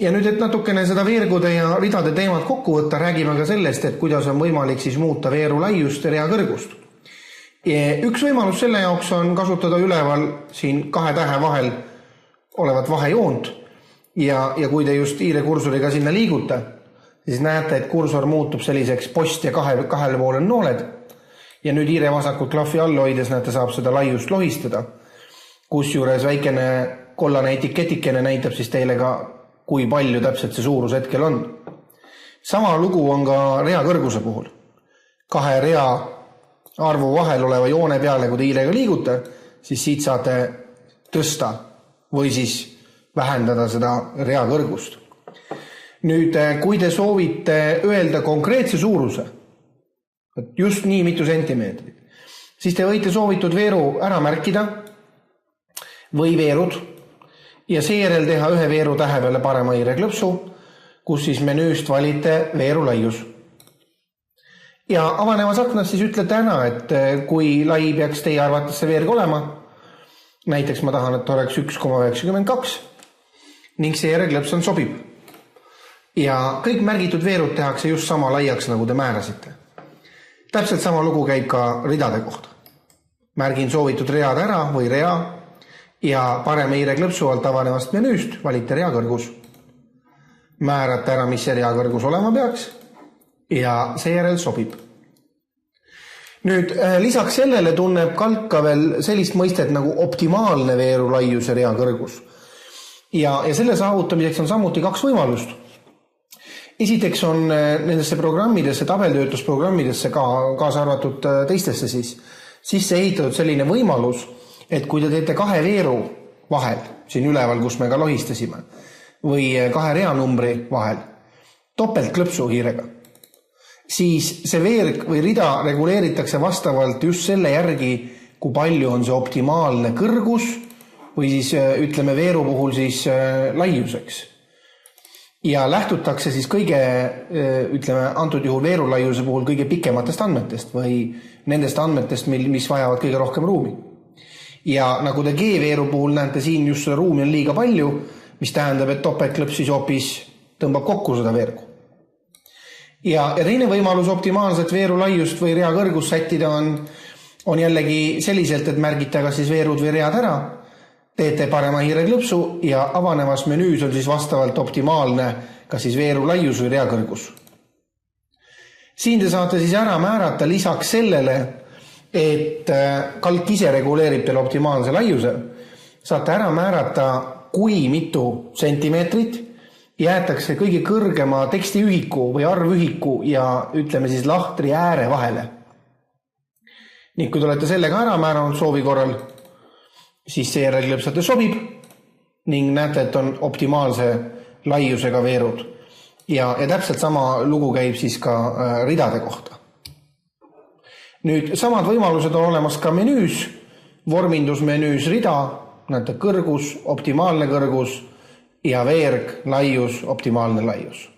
Ja nüüd, et natukene seda veergude ja ridade teemat kokku võtta, räägime ka sellest, et kuidas on võimalik siis muuta veeru laiust ja rea kõrgust. Üks võimalus selle jaoks on kasutada üleval siin 2 tähe vahel olevat vahejoont ja kui te just hiire kursoriga sinna liigute, siis näete, et kursor muutub selliseks post ja kahel poolel nooled ja nüüd hiire vasakult klahvi all hoides näete, saab seda laiust lohistada, kus juures väikene kollane etiketikene näitab siis teile ka, kui palju täpselt see suurus hetkel on. Sama lugu on ka rea kõrguse puhul. 2 rea arvu vahel oleva joone peale, kui te hiirega liigute, siis siit saate tõsta või siis vähendada seda rea kõrgust. Nüüd, kui te soovite öelda konkreetse suuruse, just nii mitu sentimeetrit, siis te võite soovitud veeru ära märkida või veerud ja seejärel teha ühe veeru tähe peale parema hiireklõpsu, kus siis menüüst valite veeru laius. Ja avanevas aknas siis ütlete ära, et kui lai peaks teie arvates see veerg olema, näiteks ma tahan, et oleks 1,92 ning see hiireklõps on sobib. Ja kõik märgitud veerud tehakse just sama laiaks, nagu te määrasite. Täpselt sama lugu käib ka ridade kohta. Märgin soovitud read ära või rea ja parema hiireklõpsu alt avanevast menüüst valite rea kõrgus. Määrate ära, mis see rea kõrgus olema peaks ja seejärel sobib. Nüüd, lisaks sellele tunneb kalka veel sellist mõistet nagu optimaalne veeru laius ja rea kõrgus. Ja selle saavutamiseks on samuti 2 võimalust. Esiteks on nendesse programmidesse, tabeltöötlusprogrammidesse kaasa arvatud teistesse sisse ehitatud selline võimalus, et kui te teete 2 veeru vahel, siin üleval, kus me ka lohistasime, või 2 reanumbri vahel, topeltklõpsu hiirega, siis see veerg või rida reguleeritakse vastavalt just selle järgi, kui palju on see optimaalne kõrgus või siis ütleme veeru puhul siis laiuseks. Ja lähtutakse siis kõige, ütleme, antud juhul veeru laiuse puhul kõige pikematest andmetest või nendest andmetest, mis vajavad kõige rohkem ruumi. Ja nagu te G-veeru puhul näete, siin just seda ruumi on liiga palju, mis tähendab, et topeltklõps siis hoopis tõmbab kokku seda veergu. Ja teine võimalus optimaalset veeru laiust või rea kõrgust sättida on jällegi selliselt, et märgite kas siis veerud või read ära, teete parema hiireklõpsu ja avanevas menüüs on siis vastavalt optimaalne kas siis veeru laius või rea kõrgus. Siin te saate siis ära määrata lisaks sellele, et kalk ise reguleerib teile optimaalse laiuse, saate ära määrata, kui mitu sentimeetrit jäetakse kõige kõrgema tekstiühiku või arvühiku ja ütleme siis lahtri ääre vahele. Nii kui te olete sellega ära määranud soovi korral, siis see hiireklõpsate sobib ning näete, et on optimaalse laiusega veerud. Ja täpselt sama lugu käib siis ka ridade kohta. Nüüd samad võimalused on olemas ka menüüs, vormindusmenüüs rida, näete kõrgus, optimaalne kõrgus ja veerg, laius, optimaalne laius.